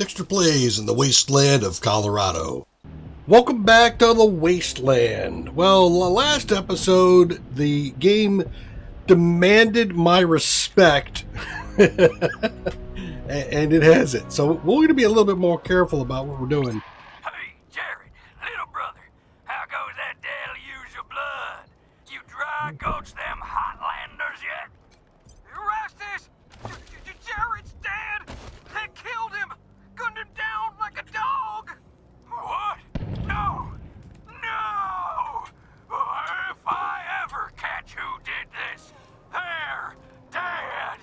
Dexter plays in the Wasteland of Colorado. Welcome back to the Wasteland. Well, the last episode, the game demanded my respect, and it has it. So we're going to be a little bit more careful about what we're doing. Hey, Jared, little brother, how goes that dad'll use your blood? You dry gulch them Hotlanders yet? Rastus! Jared's dead! They killed him! Gunned him down like a dog! What? No! No! If I ever catch who did this, they're dead!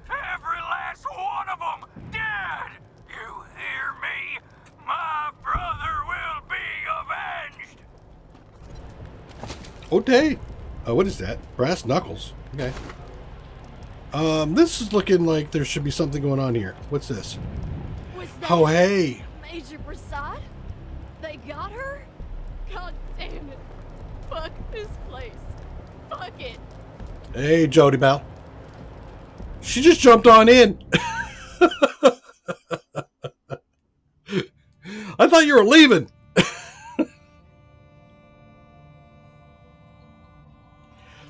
Every last one of them dead! You hear me? My brother will be avenged! Okay. What is that? Brass knuckles. Okay. This is looking like there should be something going on here. What's this? Was that Oh, hey. Major Prasad? They got her? God damn it. Fuck this place. Fuck it. Hey, Jody Bell. She just jumped on in. I thought you were leaving.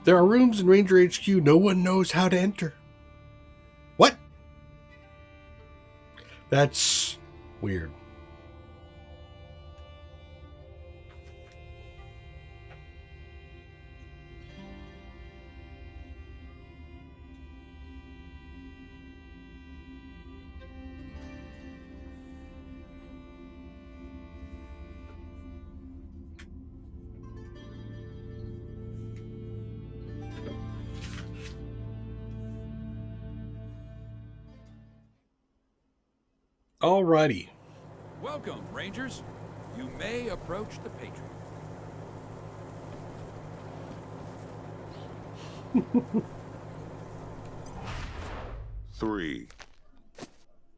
There are rooms in Ranger HQ no one knows how to enter. What? That's weird. Alrighty. Welcome, Rangers. You may approach the Patriot. 3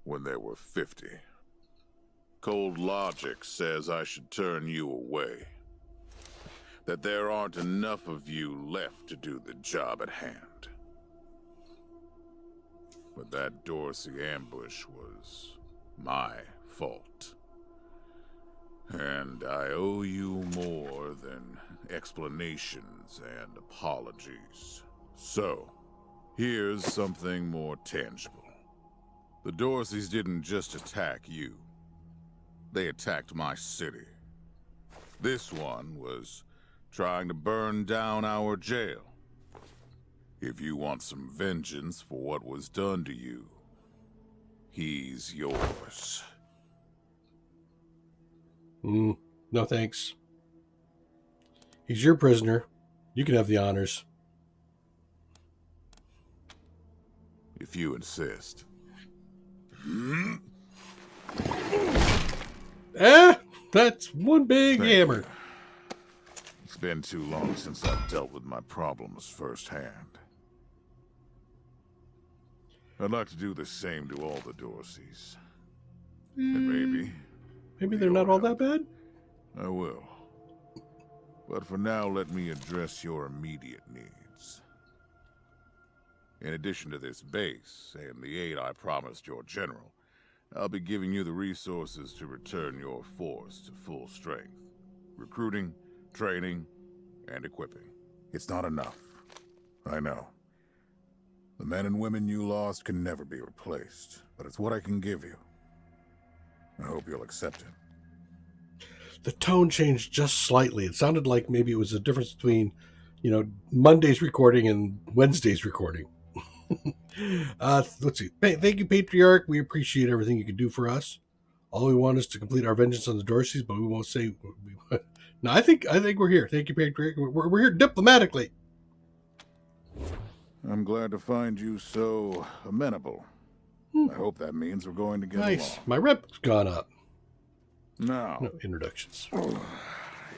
when there were 50. Cold logic says I should turn you away. That there aren't enough of you left to do the job at hand. But that Dorsey ambush was my fault. And I owe you more than explanations and apologies. So, here's something more tangible. The Dorseys didn't just attack you. They attacked my city. This one was trying to burn down our jail. If you want some vengeance for what was done to you, he's yours. No thanks. He's your prisoner. You can have the honors. If you insist. That's one big Thank hammer. you. It's been too long since I've dealt with my problems firsthand. I'd like to do the same to all the Dorseys. And Maybe they're not all that bad. I will. But for now, let me address your immediate needs. In addition to this base and the aid I promised your general, I'll be giving you the resources to return your force to full strength. Recruiting, training, and equipping. It's not enough. I know. The men and women you lost can never be replaced, but it's what I can give you. I hope you'll accept it. The tone changed just slightly. It sounded like maybe it was a difference between, Monday's recording and Wednesday's recording. Let's see. Thank you, Patriarch. We appreciate everything you can do for us. All we want is to complete our vengeance on the Dorseys, but we won't say. No, I think we're here. Thank you, Patriarch. We're here diplomatically. I'm glad to find you so amenable. I hope that means we're going to get Nice. along. My rep's gone up. Now, No, introductions.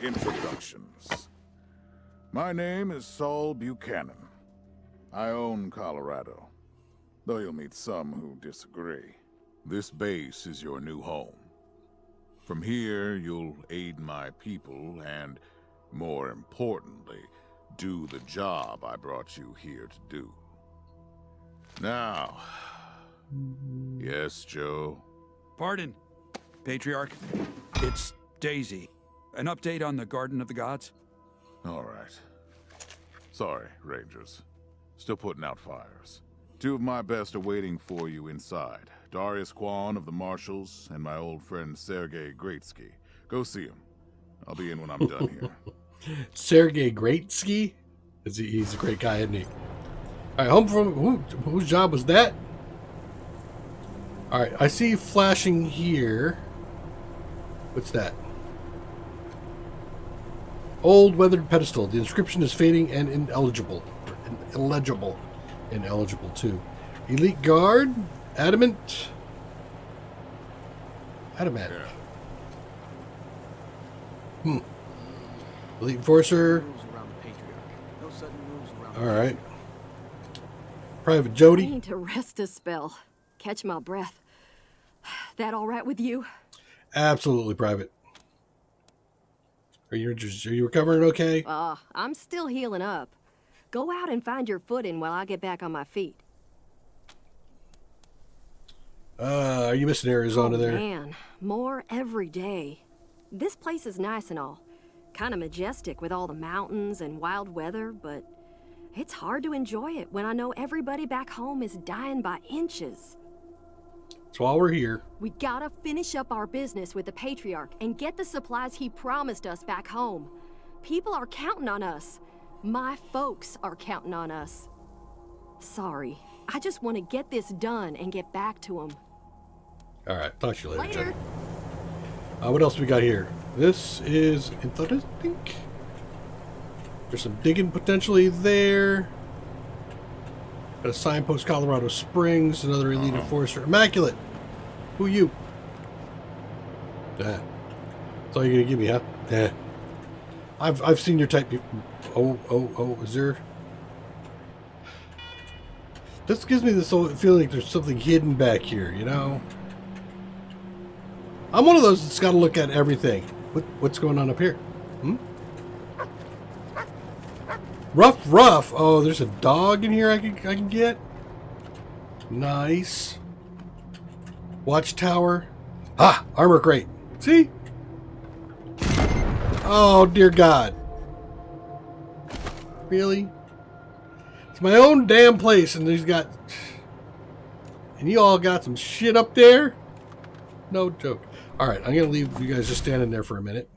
introductions. My name is Saul Buchanan. I own Colorado, though you'll meet some who disagree. This base is your new home. From here, you'll aid my people and, more importantly, do the job I brought you here to do. Now, yes, Joe, Pardon, Patriarch. It's Daisy. An update on the Garden of the Gods? All right. Sorry, Rangers. Still putting out fires. 2 of my best are waiting for you inside. Darius Quan of the Marshals and my old friend Sergei Greatsky. Go see him. I'll be in when I'm done here. Sergei Greatsky? He's a great guy, isn't he? All right, home from whose job was that? All right, I see flashing here. What's that? Old weathered pedestal. The inscription is fading and ineligible. Illegible. Ineligible too. Elite guard. Adamant. Adamant. Elite enforcer. All right. Private I Jody. need to rest a spell. Catch my breath. That all right with you? Absolutely, Private. Are you recovering okay? I'm still healing up. Go out and find your footing while I get back on my feet. Are you missing Arizona there? Man, more every day. This place is nice and all. Kind of majestic with all the mountains and wild weather, but it's hard to enjoy it when I know everybody back home is dying by inches. That's why we're here. We gotta finish up our business with the Patriarch and get the supplies he promised us back home. People are counting on us. My folks are counting on us. Sorry, I just want to get this done and get back to them. All right, talk to you later, Later. Jen. What else we got here? This is interesting. There's some digging potentially there. Got a signpost, Colorado Springs, another elite enforcer. Immaculate. Who you? That's all you're gonna give me, huh? Yeah. I've seen your type. Oh, is there? This gives me this feeling like there's something hidden back here, you know? I'm one of those that's got to look at everything. What's going on up here? Rough. Oh, there's a dog in here I can get. Nice. Watchtower. Ah, armor crate. See? Oh, dear God. Really? It's my own damn place, and and you all got some shit up there? No joke. All right, I'm going to leave you guys just standing there for a minute.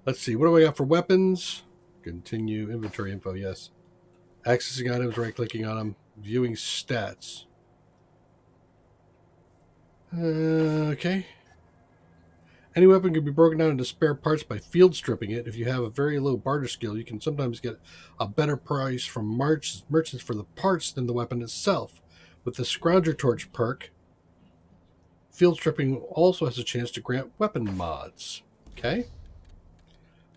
Let's see. What do I got for weapons? Continue. Inventory info, yes. Accessing items, right-clicking on them. Viewing stats. Okay. Any weapon can be broken down into spare parts by field stripping it. If you have a very low barter skill, you can sometimes get a better price from merchants for the parts than the weapon itself. With the Scrounger Torch perk, field stripping also has a chance to grant weapon mods. Okay.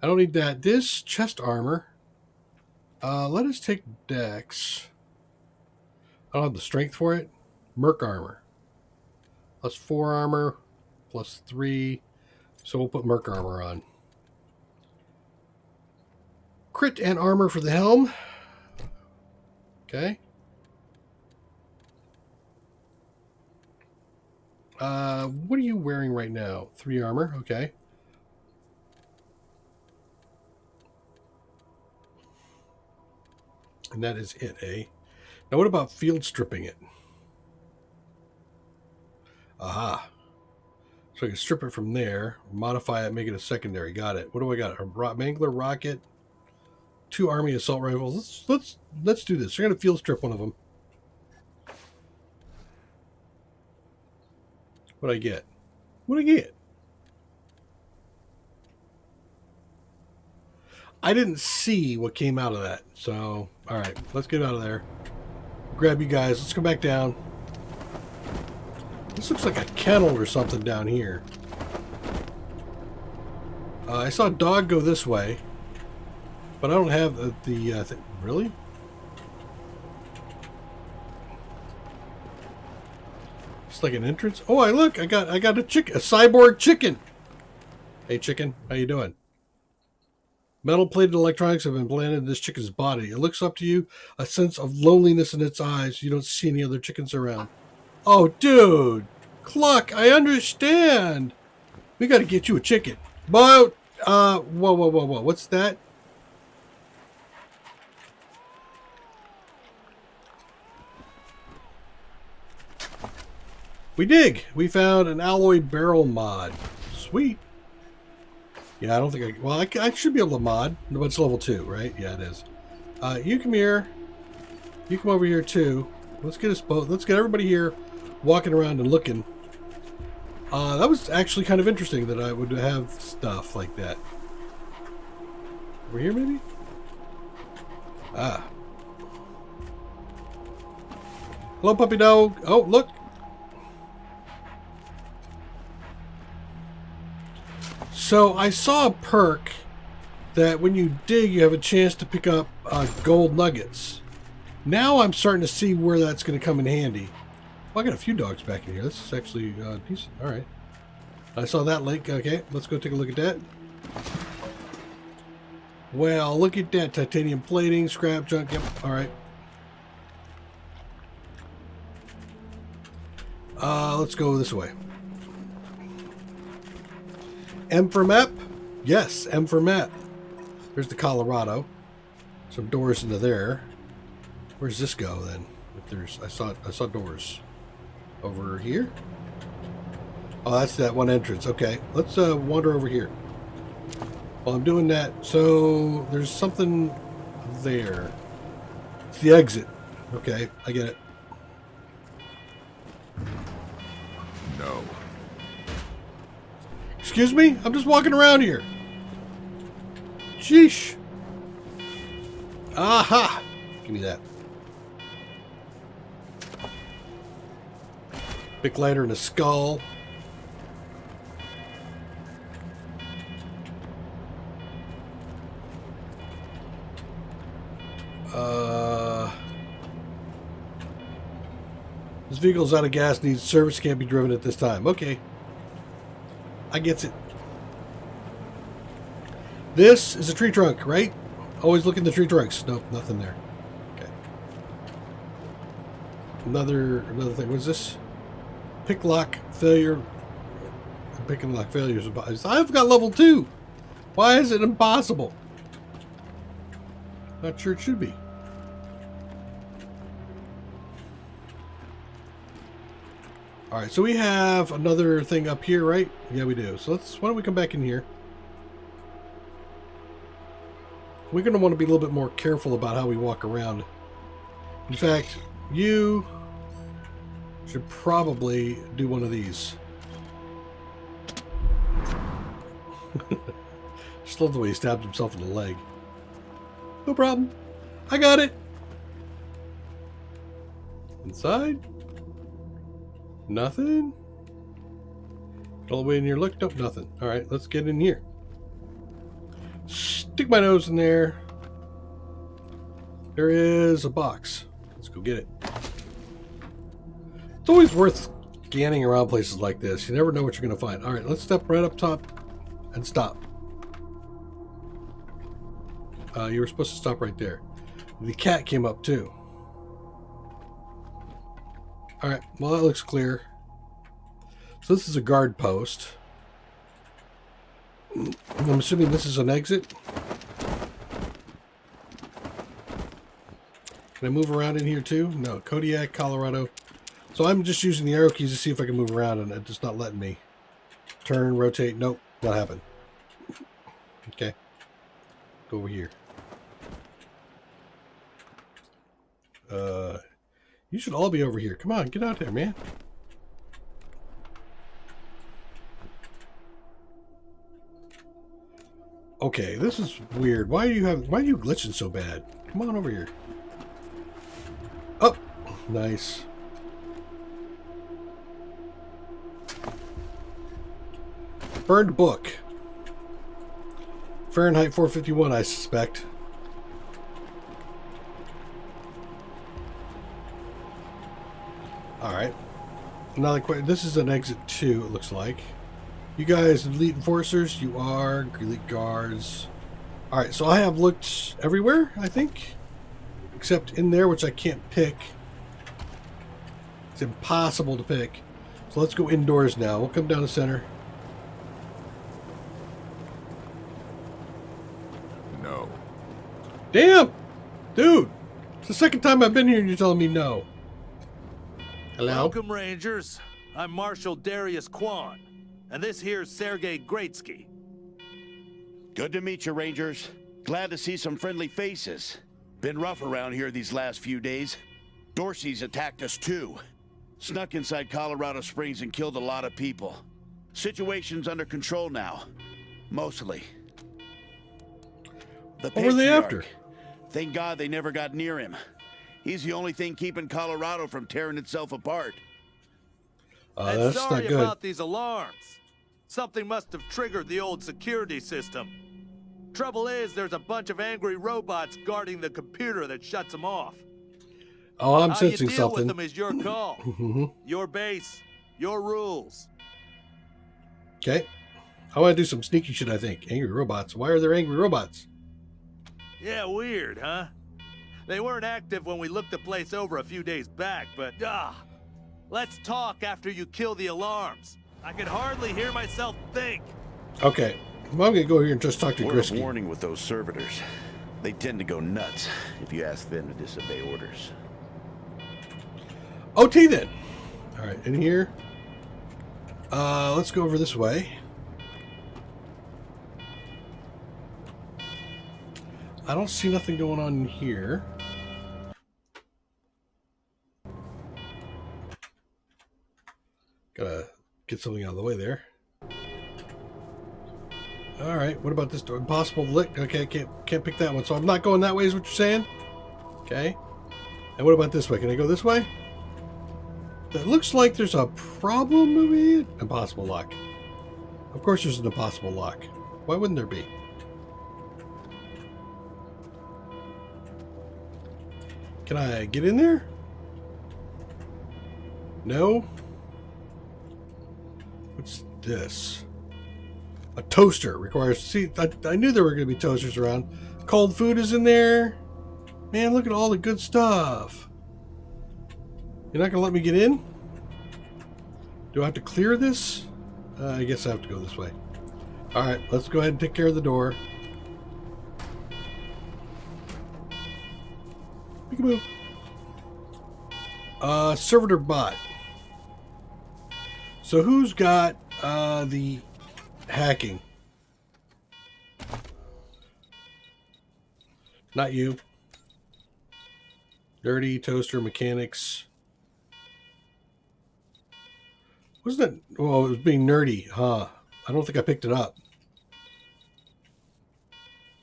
I don't need that. This chest armor. Let us take Dex. I don't have the strength for it. Merc armor. Plus 4 armor. Plus 3. So we'll put Merc armor on. Crit and armor for the helm. Okay. What are you wearing right now? 3 armor. Okay. And that is it, eh? Now what about field stripping it? Aha. So I can strip it from there, modify it, make it a secondary. Got it. What do I got? A Mangler rocket, 2 army assault rifles. Let's do this. We're gonna field strip one of them. What'd I get? What'd I get? I didn't see what came out of that. So, all right, let's get out of there. Grab you guys. Let's go back down. This looks like a kennel or something down here. I saw a dog go this way, but I don't have the thing. Really? It's like an entrance. Oh, look! I got a chicken, a cyborg chicken. Hey, chicken, how you doing? Metal-plated electronics have been implanted in this chicken's body. It looks up to you, a sense of loneliness in its eyes. You don't see any other chickens around. Oh, dude! Cluck, I understand. We gotta get you a chicken. But, whoa, whoa, whoa, whoa. What's that? We dig. We found an alloy barrel mod. Sweet. Yeah, I don't think I... Well, I should be able to mod. But it's level 2, right? Yeah, it is. You come here. You come over here, too. Let's get us both. Let's get everybody here walking around and looking. That was actually kind of interesting that I would have stuff like that. Over here, maybe? Ah. Hello, puppy dog. Oh, look. So I saw a perk that when you dig, you have a chance to pick up gold nuggets. Now I'm starting to see where that's going to come in handy. Well, I got a few dogs back in here. This is actually decent. All right. I saw that link. Okay, let's go take a look at that. Well, look at that. Titanium plating, scrap junk. Yep. All right. Let's go this way. M for map? Yes, M for map. There's the Colorado. Some doors into there. Where's this go then? If there's, I saw doors. Over here? Oh, that's that one entrance. Okay, let's wander over here. While I'm doing that, so there's something there. It's the exit. Okay, I get it. No. Excuse me? I'm just walking around here. Sheesh. Aha! Give me that. Big lighter and a skull. This vehicle's out of gas, needs service, can't be driven at this time. Okay. I gets it. This is a tree trunk, right? Always look in the tree trunks. Nope, nothing there. Okay. Another thing. What's this? Pick lock failure. Pick and lock failures. I've got level 2. Why is it impossible? Not sure it should be. Alright, so we have another thing up here, right? Yeah, we do. So why don't we come back in here? We're going to want to be a little bit more careful about how we walk around. In fact, you should probably do one of these. Just love the way he stabbed himself in the leg. No problem. I got it. Inside? Nothing? Get all the way in here. Look, nope, nothing. Alright, let's get in here. Stick my nose in there. There is a box. Let's go get it. It's always worth scanning around places like this. You never know what you're going to find. Alright, let's step right up top and stop. You were supposed to stop right there. The cat came up too. Alright, well that looks clear. So this is a guard post. I'm assuming this is an exit. Can I move around in here too? No, Kodiak, Colorado. So I'm just using the arrow keys to see if I can move around, and it's just not letting me. Turn, rotate, nope, not happening. Okay. Go over here. You should all be over here. Come on, get out there, man. Okay, this is weird. Why are you glitching so bad? Come on over here. Oh, nice. Burned book. Fahrenheit 451, I suspect. Alright. Another question. This is an exit 2, it looks like. You guys, elite enforcers, you are elite guards. Alright, so I have looked everywhere, I think. Except in there, which I can't pick. It's impossible to pick. So let's go indoors now. We'll come down the center. No. Damn! Dude! It's the second time I've been here and you're telling me no. Hello? Welcome, Rangers. I'm Marshal Darius Kwan, and this here's Sergei Greatsky. Good to meet you, Rangers. Glad to see some friendly faces. Been rough around here these last few days. Dorsey's attacked us too. Snuck inside Colorado Springs and killed a lot of people. Situation's under control now. Mostly. What were they after? Thank God they never got near him. He's the only thing keeping Colorado from tearing itself apart. That's sorry not good. about these alarms. Something must have triggered the old security system. Trouble is, there's a bunch of angry robots guarding the computer that shuts them off. Oh, I'm How sensing you deal something. with them is your call. Your base, your rules. Okay. I want to do some sneaky shit, I think. Angry robots. Why are there angry robots? Yeah, weird, huh? They weren't active when we looked the place over a few days back, but let's talk after you kill the alarms. I can hardly hear myself think. Okay. Well, I'm going to go here and just talk to Word of Grisky. warning with those servitors. They tend to go nuts if you ask them to disobey orders. OT then. All right, in here. Let's go over this way. I don't see nothing going on in here. Gotta get something out of the way there. All right, what about this door? Impossible lick. Okay, can't pick that one. So I'm not going that way, is what you're saying? Okay. And what about this way? Can I go this way? That looks like there's a problem with it. Impossible lock. Of course there's an impossible lock. Why wouldn't there be? Can I get in there? No? What's this? A toaster requires... See, I knew there were going to be toasters around. Cold food is in there. Man, look at all the good stuff. You're not going to let me get in? Do I have to clear this? I guess I have to go this way. Alright, let's go ahead and take care of the door. Peekaboo. Servitor bot. So who's got the hacking? Not you. Dirty toaster mechanics. Wasn't it? Well, it was being nerdy, huh? I don't think I picked it up.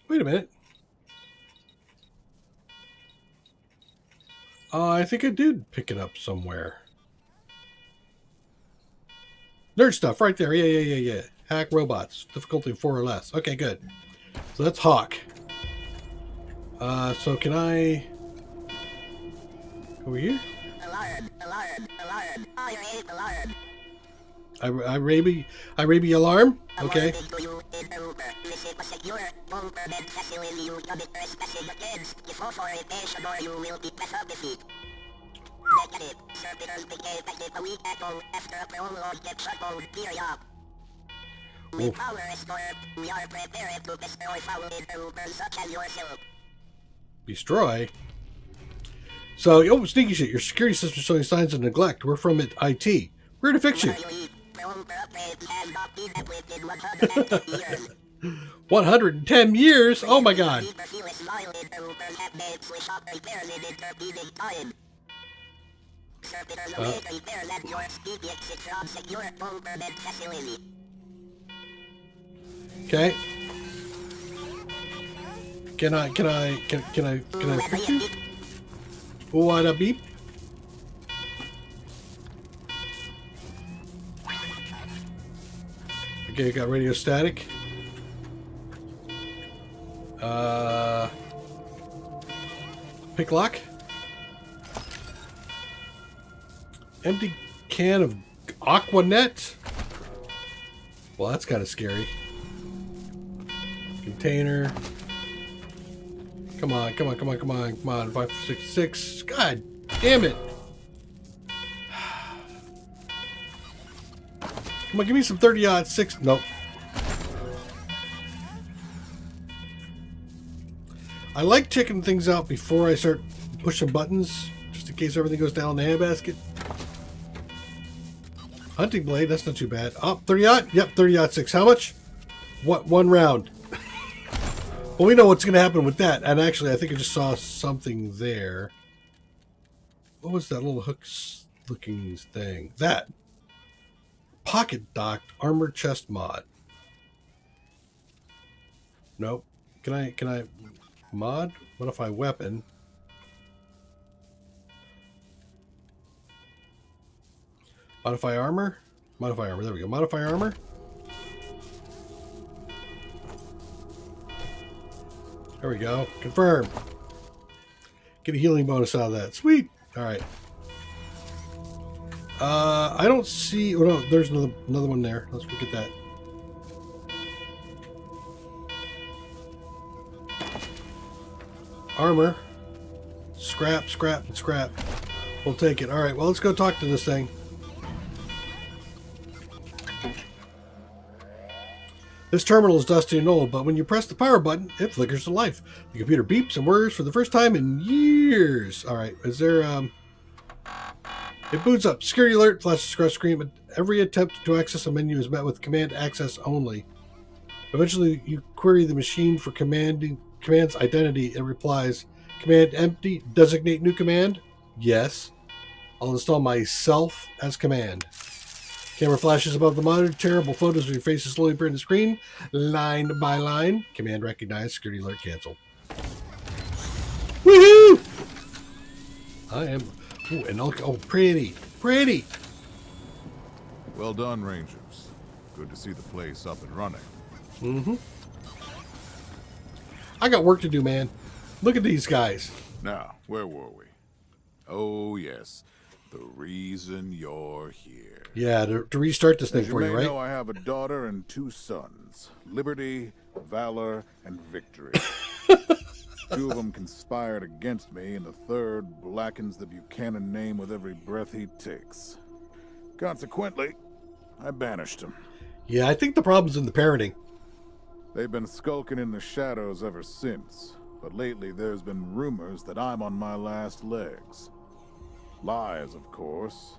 Wait a minute. I think I did pick it up somewhere. Nerd stuff right there. Yeah. Hack robots. Difficulty 4 or less. Okay, good. So that's Hawk. So can I... Over here? Alarm. Irabi alarm? Okay. Destroy? So, oh, sneaky shit. Your security system showing signs of neglect. We're from IT. We're to fix you. 110 years? Oh my god. Okay. Can I fix you? What a beep. Okay, got radio static. Pick lock. Empty can of Aquanet. Well, that's kind of scary. Container. Come on. 566. God damn it. Come on, give me some 30-06. Nope. I like checking things out before I start pushing buttons, just in case everything goes down in the handbasket. Hunting blade, that's not too bad. Oh, 30-06. Yep, 30-06. How much? What? 1 round. Well, we know what's going to happen with that. And actually, I think I just saw something there. What was that little hook-looking thing? That. Pocket-docked armor chest mod. Nope. Can I mod? Modify weapon. Modify armor? Modify armor. There we go. Modify armor. There we go. Confirm. Get a healing bonus out of that. Sweet. All right. I don't see... Oh, no. There's another one there. Let's look at that. Armor. Scrap, scrap, and scrap. We'll take it. All right. Well, let's go talk to this thing. This terminal is dusty and old, but when you press the power button, it flickers to life. The computer beeps and whirs for the first time in years. All right, is there, It boots up. Security alert, flashes across screen, but every attempt to access a menu is met with command access only. Eventually, you query the machine for command's identity. It replies, command empty, designate new command? Yes. I'll install myself as command. Camera flashes above the monitor. Terrible photos of your face is slowly appearing on the screen, line by line. Command recognized. Security alert canceled. Woohoo! I am... Ooh, and look... Oh, pretty. Pretty! Well done, Rangers. Good to see the place up and running. Mm-hmm. I got work to do, man. Look at these guys. Now, where were we? Oh, yes. The reason you're here. Yeah, to restart this thing As for you, may right? know, I have a daughter and 2 sons. Liberty, valor, and victory. 2 of them conspired against me, and the 3rd blackens the Buchanan name with every breath he takes. Consequently, I banished him. Yeah, I think the problem's in the parenting. They've been skulking in the shadows ever since, but lately there's been rumors that I'm on my last legs. Lies, of course.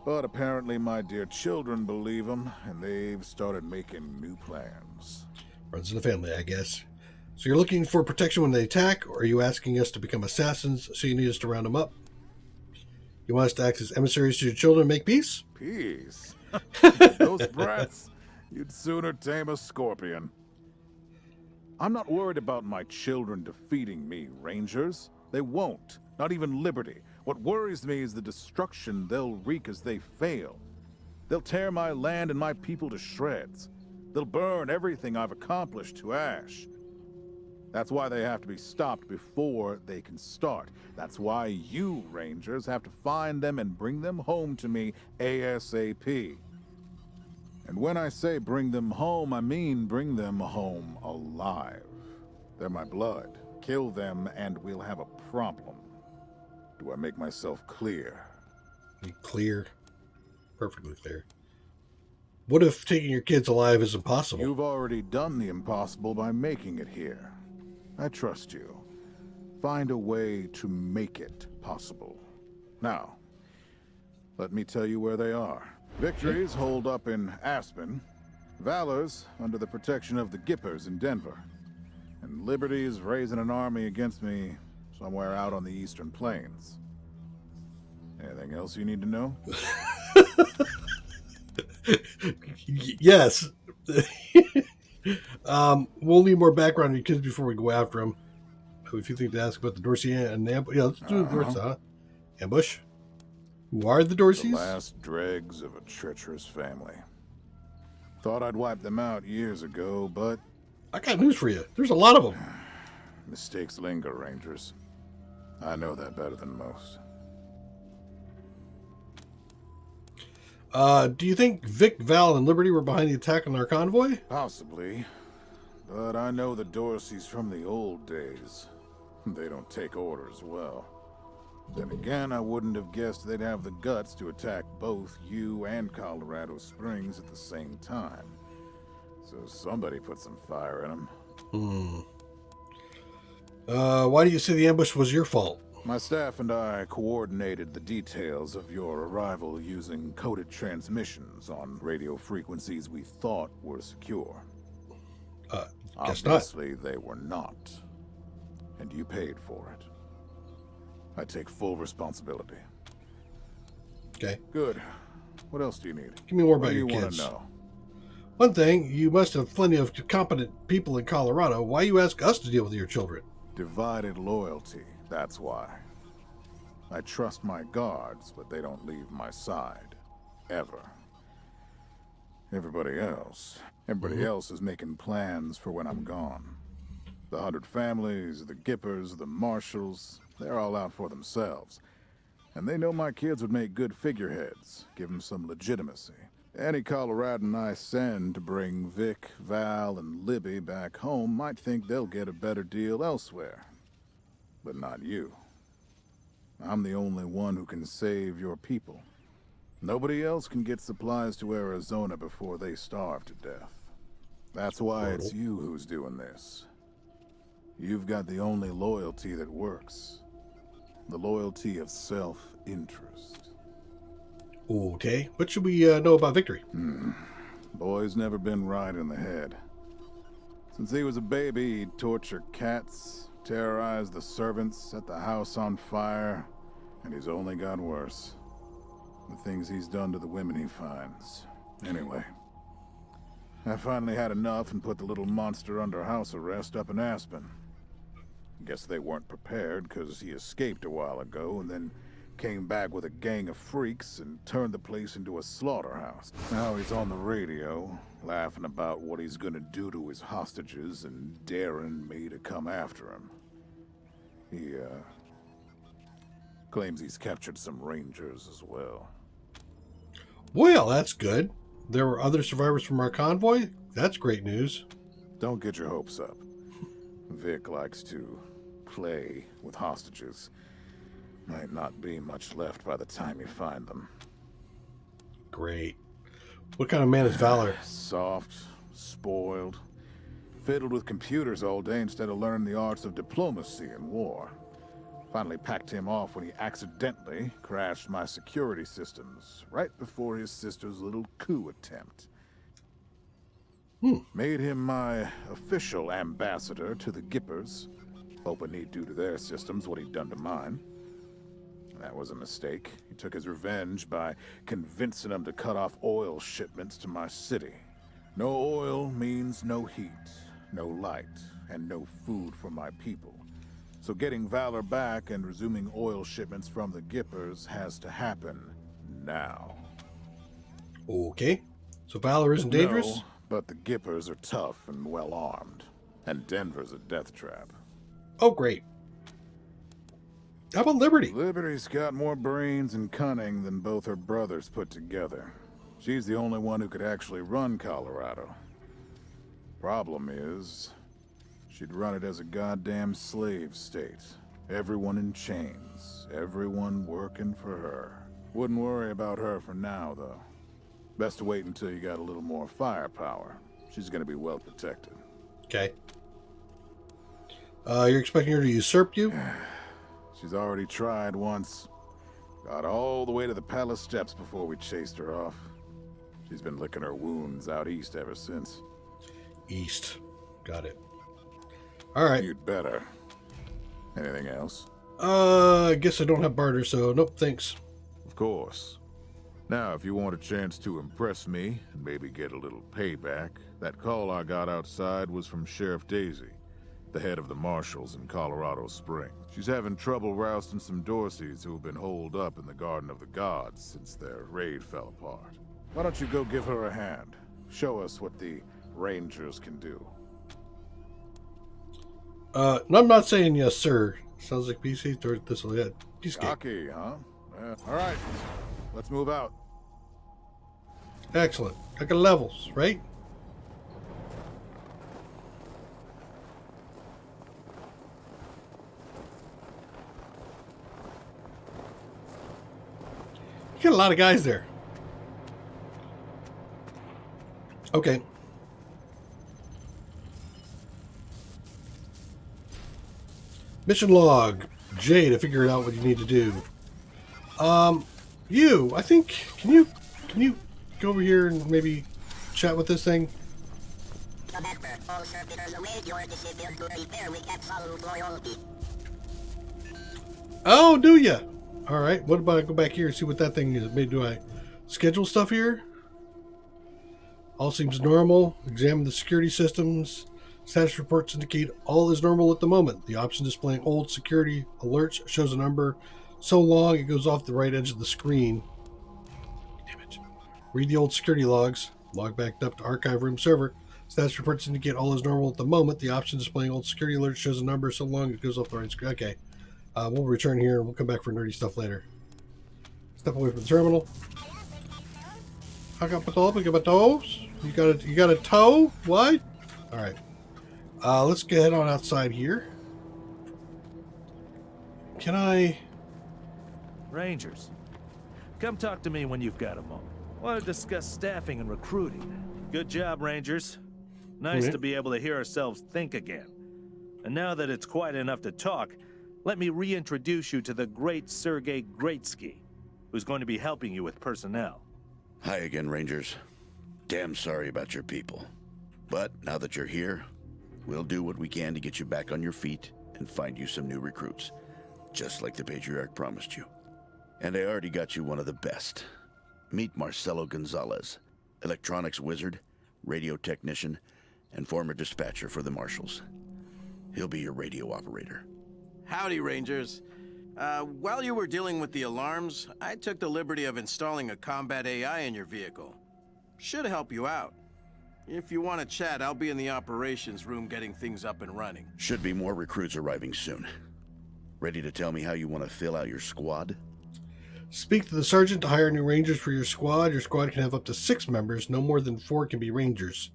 But apparently my dear children believe them, and they've started making new plans. Runs in the family, I guess. So you're looking for protection when they attack, or are you asking us to become assassins so you need us to round them up? You want us to act as emissaries to your children and make peace? Peace? Those brats? You'd sooner tame a scorpion. I'm not worried about my children defeating me, Rangers. They won't. Not even Liberty. What worries me is the destruction they'll wreak as they fail. They'll tear my land and my people to shreds. They'll burn everything I've accomplished to ash. That's why they have to be stopped before they can start. That's why you, Rangers, have to find them and bring them home to me ASAP. And when I say bring them home, I mean bring them home alive. They're my blood. Kill them and we'll have a problem. Do I make myself clear? Clear. Perfectly clear. What if taking your kids alive is impossible? You've already done the impossible by making it here. I trust you. Find a way to make it possible. Now, let me tell you where they are. Victory's holed up in Aspen. Valor's under the protection of the Gippers in Denver. And Liberty's raising an army against me somewhere out on the Eastern Plains. Anything else you need to know? Yes. We'll need more background on your kids before we go after them. If you think to ask about the Dorsey and ambush, yeah, let's do the Dorsey. Ambush. Who are the Dorseys? The last dregs of a treacherous family. Thought I'd wipe them out years ago, but I got news for you. There's a lot of them. mistakes linger, Rangers. I know that better than most. Do you think Vic, Val, and Liberty were behind the attack on our convoy? Possibly. But I know the Dorseys from the old days. They don't take orders well. Then again, I wouldn't have guessed they'd have the guts to attack both you and Colorado Springs at the same time. So somebody put some fire in them. Why do you say the ambush was your fault? My staff and I coordinated the details of your arrival using coded transmissions on radio frequencies we thought were secure. Guess Obviously, they were not. And you paid for it. I take full responsibility. Okay. Good. What else do you need? Give me more What about do your you want kids. to know? One thing, you must have plenty of competent people in Colorado. Why you ask us to deal with your children? Divided loyalty, that's why. I trust my guards, but they don't leave my side. Ever. Everybody else is making plans for when I'm gone. The 100 families, the Gippers, the Marshals, they're all out for themselves. And they know my kids would make good figureheads, give them some legitimacy. Any Coloradan I send to bring Vic, Val, and Libby back home might think they'll get a better deal elsewhere. But not you. I'm the only one who can save your people. Nobody else can get supplies to Arizona before they starve to death. That's why it's you who's doing this. You've got the only loyalty that works. The loyalty of self-interest. Okay. What should we know about Victory? Boy's never been right in the head. Since he was a baby, he'd torture cats, terrorize the servants, set the house on fire, and he's only got worse. The things he's done to the women he finds. Anyway, I finally had enough and put the little monster under house arrest up in Aspen. Guess they weren't prepared because he escaped a while ago and then came back with a gang of freaks and turned the place into a slaughterhouse. Now he's on the radio, laughing about what he's gonna do to his hostages and daring me to come after him. He, claims he's captured some rangers as well. Well, that's good. There were other survivors from our convoy? That's great news. Don't get your hopes up. Vic likes to play with hostages. Might not be much left by the time you find them. Great. What kind of man is Valor? Soft, spoiled, fiddled with computers all day instead of learning the arts of diplomacy and war. Finally packed him off when he accidentally crashed my security systems right before his sister's little coup attempt. Made him my official ambassador to the Gippers, hoping he'd do to their systems what he'd done to mine. That was a mistake. He took his revenge by convincing them to cut off oil shipments to my city. No oil means no heat, no light, and no food for my people. So getting Valor back and resuming oil shipments from the Gippers has to happen now. Okay. So Valor isn't dangerous? No, but the Gippers are tough and well-armed. And Denver's a death trap. Oh, great. How about Liberty? Liberty's got more brains and cunning than both her brothers put together. She's the only one who could actually run Colorado. Problem is, she'd run it as a goddamn slave state. Everyone in chains, everyone working for her. Wouldn't worry about her for now, though. Best to wait until you got a little more firepower. She's gonna be well protected. Okay. You're expecting her to usurp you? She's already tried once. Got all the way to the palace steps before we chased her off. She's been licking her wounds out east ever since. East. Got it. All right. You'd better. Anything else? I guess I don't have barter, so nope, thanks. Of course. Now, if you want a chance to impress me and maybe get a little payback, that call I got outside was from Sheriff Daisy, the head of the Marshals in Colorado Springs. She's having trouble rousting some Dorseys who have been holed up in the Garden of the Gods since their raid fell apart. Why don't you go give her a hand? Show us what the Rangers can do. No, I'm not saying yes, sir. Sounds like PC. Throw this will hit. Peace. Cocky, huh? All right. Let's move out. Excellent. I got levels, right? a lot of guys there. Okay. Mission log. J to figure out what you need to do. I think, can you go over here and maybe chat with this thing? Oh, do ya? All right. What about I go back here and see what that thing is? Maybe do I schedule stuff here? All seems normal. Examine the security systems. Status reports indicate all is normal at the moment. The option displaying old security alerts shows a number so long it goes off the right edge of the screen. Damn it. Read the old security logs. Log backed up to archive room server. Status reports indicate all is normal at the moment. The option displaying old security alerts shows a number so long it goes off the right screen. Okay. We'll return here and we'll come back for nerdy stuff later. Step away from the terminal. I got my toes. You got a toe? What? All right. Let's get head on outside here. Can I? Rangers, come talk to me when you've got a moment. Want to discuss staffing and recruiting. Good job, Rangers. Nice to be able to hear ourselves think again. And now that it's quiet enough to talk, let me reintroduce you to the great Sergei Greatsky, who's going to be helping you with personnel. Hi again, Rangers. Damn sorry about your people. But now that you're here, we'll do what we can to get you back on your feet and find you some new recruits, just like the Patriarch promised you. And I already got you one of the best. Meet Marcelo Gonzalez, electronics wizard, radio technician, and former dispatcher for the Marshals. He'll be your radio operator. Howdy, Rangers. While you were dealing with the alarms, I took the liberty of installing a combat AI in your vehicle. Should help you out. If you want to chat, I'll be in the operations room getting things up and running. Should be more recruits arriving soon. Ready to tell me how you want to fill out your squad? Speak to the sergeant to hire new rangers for your squad. Your squad can have up to 6 members. No more than 4 can be rangers.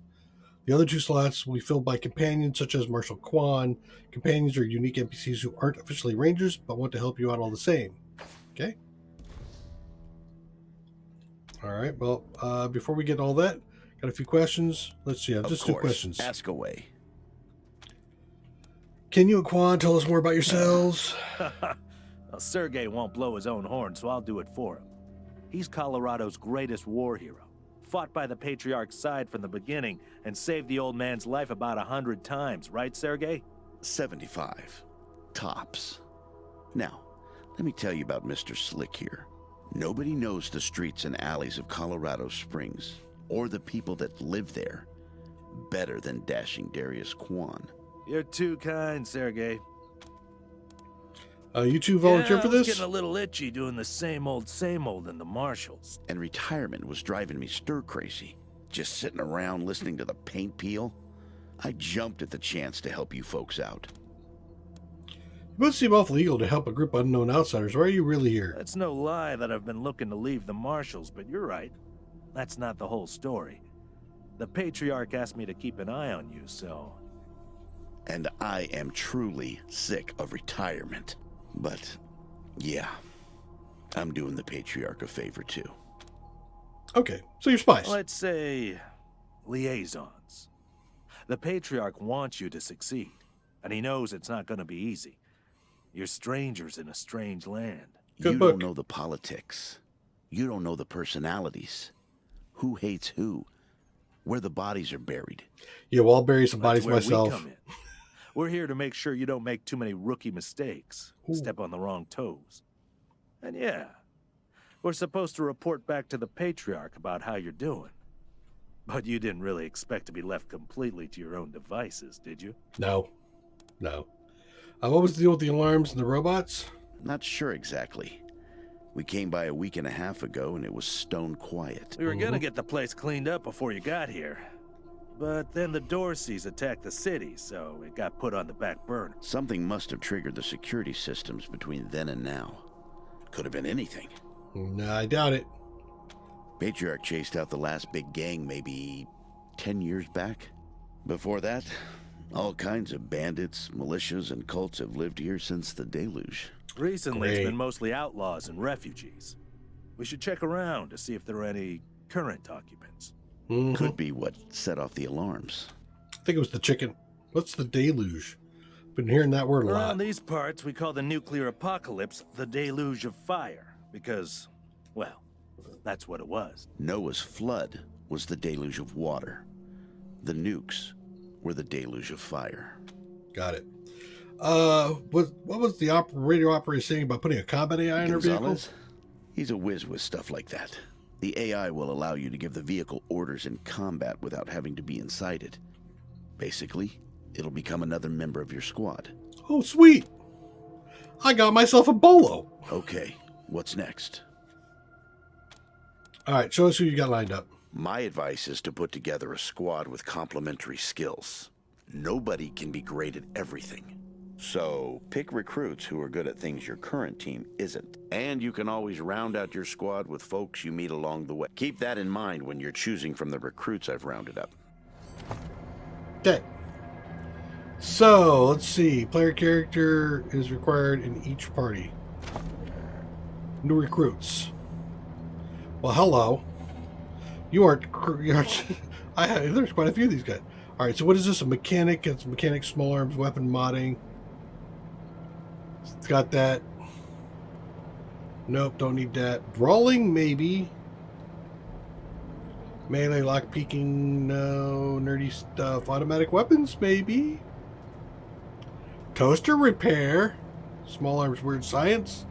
The other 2 slots will be filled by companions such as Marshal Kwan. Companions are unique NPCs who aren't officially rangers but want to help you out all the same. Okay? All right. Well, before we get all that, got a few questions. Let's see. Just 2 questions. Ask away. Can you and Kwan tell us more about yourselves? Well, Sergei won't blow his own horn, so I'll do it for him. He's Colorado's greatest war hero. Fought by the Patriarch's side from the beginning and saved the old man's life about 100 times, right, Sergei? 75. Tops. Now, let me tell you about Mr. Slick here. Nobody knows the streets and alleys of Colorado Springs, or the people that live there, better than dashing Darius Kwan. You're too kind, Sergei. You 2 volunteer for this? I was getting a little itchy doing the same old in the Marshals. And retirement was driving me stir-crazy. Just sitting around listening to the paint peel. I jumped at the chance to help you folks out. You both seem awfully eager to help a group of unknown outsiders. Why are you really here? It's no lie that I've been looking to leave the Marshals, but you're right. That's not the whole story. The Patriarch asked me to keep an eye on you, so... And I am truly sick of retirement. But, yeah, I'm doing the Patriarch a favor, too. Okay, so you're spies. Let's say liaisons. The Patriarch wants you to succeed, and he knows it's not going to be easy. You're strangers in a strange land. Good you book. Don't know the politics. You don't know the personalities. Who hates who? Where the bodies are buried. Yeah, well, I'll bury some bodies That's where myself. we come in. We're here to make sure you don't make too many rookie mistakes, step on the wrong toes. And yeah, we're supposed to report back to the Patriarch about how you're doing. But you didn't really expect to be left completely to your own devices, did you? No. What was the deal with the alarms and the robots? Not sure exactly. We came by a week and a half ago and it was stone quiet. We were gonna get the place cleaned up before you got here. But then the Dorseys attacked the city, so it got put on the back burner. Something must have triggered the security systems between then and now. Could have been anything. No, I doubt it. Patriarch chased out the last big gang maybe 10 years back. Before that, all kinds of bandits, militias, and cults have lived here since the deluge. Recently, it's Great. been mostly outlaws and refugees. We should check around to see if there are any current occupants. Could be what set off the alarms. I think it was the chicken. What's the deluge? Been hearing that word a lot. Around these parts, we call the nuclear apocalypse the deluge of fire, because, well, that's what it was. Noah's flood was the deluge of water. The nukes were the deluge of fire. Got it. What was the radio operator saying about putting a combat AI in her vehicle? Gonzalez? He's a whiz with stuff like that. The AI will allow you to give the vehicle orders in combat without having to be inside it. Basically, it'll become another member of your squad. Oh, sweet. I got myself a bolo. Okay, what's next? All right, show us who you got lined up. My advice is to put together a squad with complementary skills. Nobody can be great at everything. So, pick recruits who are good at things your current team isn't. And you can always round out your squad with folks you meet along the way. Keep that in mind when you're choosing from the recruits I've rounded up. Okay. So, let's see. Player character is required in each party. New recruits. Well, hello. There's quite a few of these guys. All right, so what is this? A mechanic? It's mechanic, small arms, weapon modding. It's got that. Nope, don't need that. Brawling, maybe. Melee, lock peeking, no. Nerdy stuff. Automatic weapons, maybe. Toaster repair. Small arms, weird science.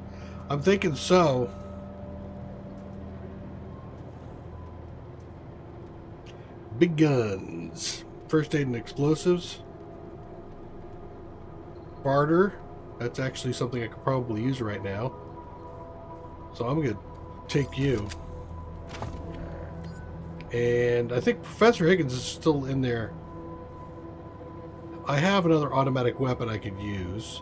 I'm thinking so. Big guns. First aid and explosives. Barter. That's actually something I could probably use right now. So I'm going to take you. And I think Professor Higgins is still in there. I have another automatic weapon I could use.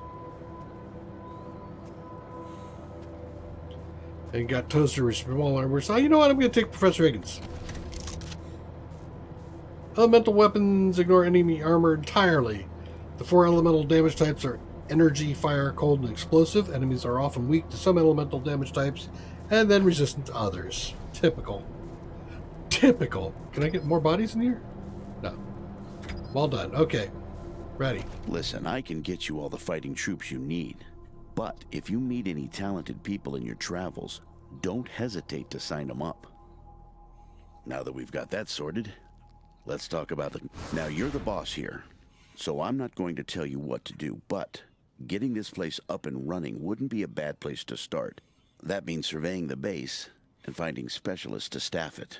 And got toaster small armor. So you know what? I'm going to take Professor Higgins. Elemental weapons ignore enemy armor entirely. The 4 elemental damage types are energy, fire, cold, and explosive. Enemies are often weak to some elemental damage types and then resistant to others. Typical. Typical. Can I get more bodies in here? No. Well done. Okay. Ready. Listen, I can get you all the fighting troops you need. But if you meet any talented people in your travels, don't hesitate to sign them up. Now that we've got that sorted, let's talk about it. Now, you're the boss here, so I'm not going to tell you what to do, but getting this place up and running wouldn't be a bad place to start. That means surveying the base and finding specialists to staff it.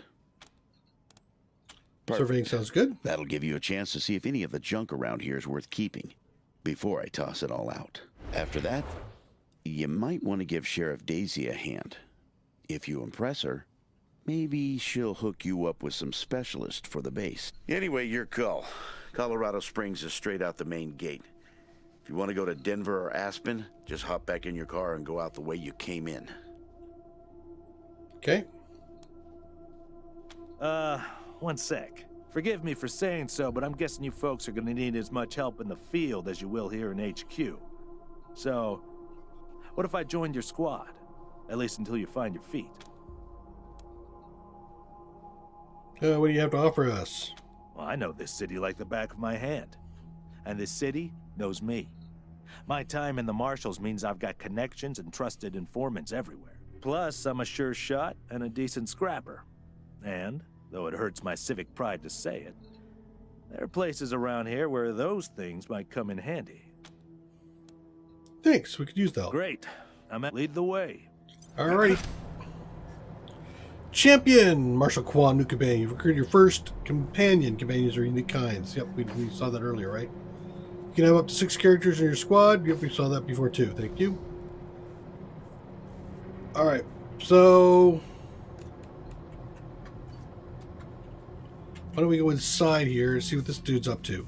Perfect. Surveying sounds good. That'll give you a chance to see if any of the junk around here is worth keeping before I toss it all out. After that, you might want to give Sheriff Daisy a hand. If you impress her, maybe she'll hook you up with some specialists for the base. Anyway, your call. Colorado Springs is straight out the main gate. If you want to go to Denver or Aspen, just hop back in your car and go out the way you came in. Okay. One sec. Forgive me for saying so, but I'm guessing you folks are gonna need as much help in the field as you will here in HQ. So, what if I joined your squad? At least until you find your feet. What do you have to offer us? Well, I know this city like the back of my hand. And this city knows me. My time in the Marshals means I've got connections and trusted informants everywhere. Plus, I'm a sure shot and a decent scrapper. And, though it hurts my civic pride to say it, there are places around here where those things might come in handy. Thanks, we could use that. Great. I'm at lead the way. Alrighty. Champion! Marshal Quan, new companion. You've recruited your first companion. Companions are unique kinds. Yep, we saw that earlier, right? You can have up to 6 characters in your squad. Yep, we saw that before too. Thank you. Alright, so why don't we go inside here and see what this dude's up to?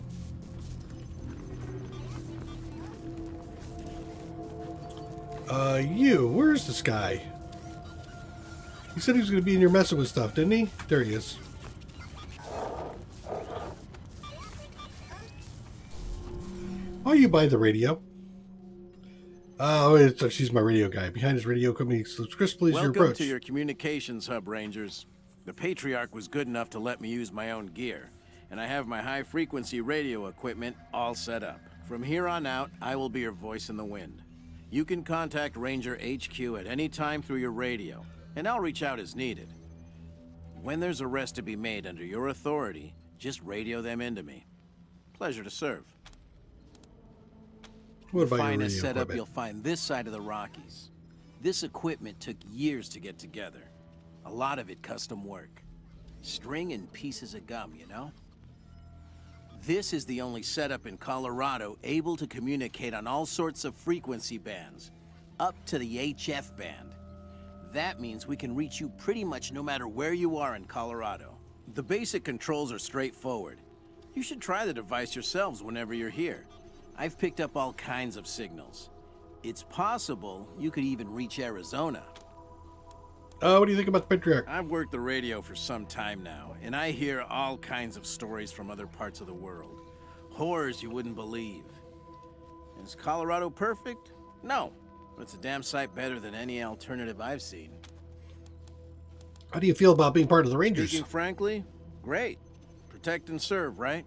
Where's this guy? He said he was going to be in here messing with stuff, didn't he? There he is. Why are you by the radio? Oh, she's my radio guy. Behind his radio company, Chris, please, your Welcome approach. to your communications hub, Rangers. The Patriarch was good enough to let me use my own gear, and I have my high-frequency radio equipment all set up. From here on out, I will be your voice in the wind. You can contact Ranger HQ at any time through your radio, and I'll reach out as needed. When there's arrests to be made under your authority, just radio them into me. Pleasure to serve. What about The your finest radio setup equipment? you'll find this side of the Rockies. This equipment took years to get together. A lot of it custom work. String and pieces of gum, you know? This is the only setup in Colorado able to communicate on all sorts of frequency bands, up to the HF band. That means we can reach you pretty much no matter where you are in Colorado. The basic controls are straightforward. You should try the device yourselves whenever you're here. I've picked up all kinds of signals. It's possible you could even reach Arizona. What do you think about the Patriarch? I've worked the radio for some time now, and I hear all kinds of stories from other parts of the world. Horrors you wouldn't believe. Is Colorado perfect? No, but it's a damn sight better than any alternative I've seen. How do you feel about being part of the Rangers? Speaking frankly, great. Protect and serve, right?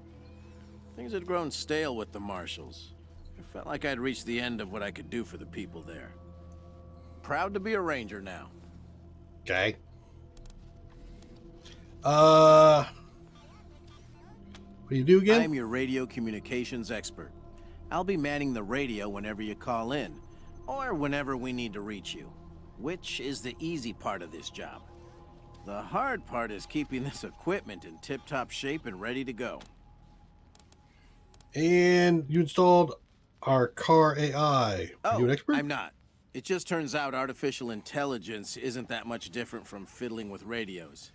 Things had grown stale with the Marshals. I felt like I'd reached the end of what I could do for the people there. Proud to be a Ranger now. Okay. What do you do again? I'm your radio communications expert. I'll be manning the radio whenever you call in, or whenever we need to reach you, which is the easy part of this job. The hard part is keeping this equipment in tip-top shape and ready to go. And you installed our car AI. Are you an expert? I'm not. It just turns out artificial intelligence isn't that much different from fiddling with radios.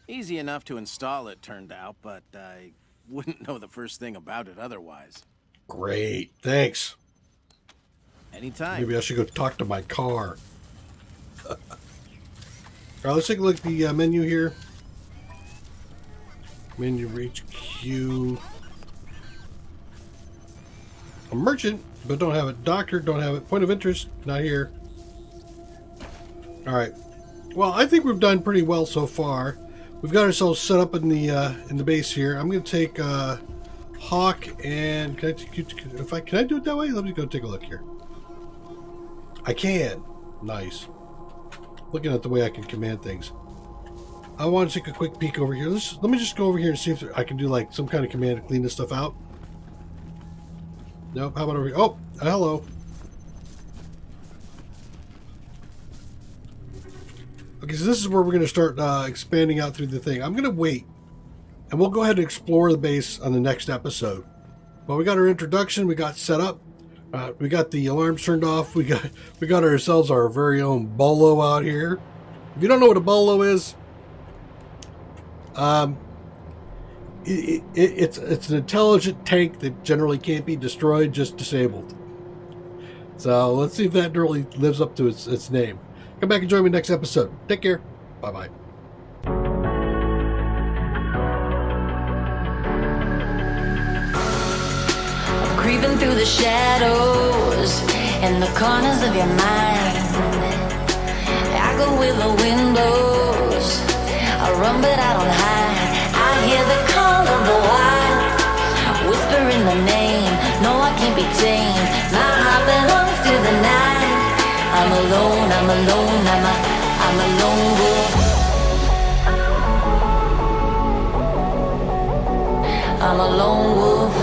Easy enough to install, it turned out, but I wouldn't know the first thing about it otherwise. Great. Thanks. Anytime. Maybe I should go talk to my car. All right, let's take a look at the menu here. Menu HQ. A merchant, but don't have it. Doctor, don't have it. Point of interest, not here. All right. Well, I think we've done pretty well so far. We've got ourselves set up in the base here. I'm going to take Hawk and can I do it that way? Let me go take a look here. I can. Nice. Looking at the way I can command things. I want to take a quick peek over here. Let me just go over here and see if I can do like some kind of command to clean this stuff out. Nope. How about over here? Oh, hello. Okay, so this is where we're going to start expanding out through the thing. I'm going to wait, and we'll go ahead and explore the base on the next episode. Well, we got our introduction. We got set up. We got the alarms turned off. We got ourselves our very own bolo out here. If you don't know what a bolo is, it's an intelligent tank that generally can't be destroyed, just disabled. So let's see if that really lives up to its name. Come back and join me next episode. Take care. Bye-bye. Creeping through the shadows in the corners of your mind. I go with the windows. I run but I don't hide. I hear the call of the wild, whispering the name. No, I can't be tamed. My heart belongs to the night. I'm alone, I'm alone, I'm a lone wolf. I'm a lone wolf.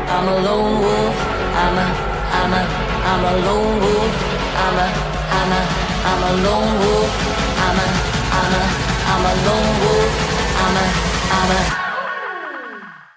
I'm a lone wolf. I'm a lone wolf. I'm a lone wolf. I'm a lone wolf. I'm a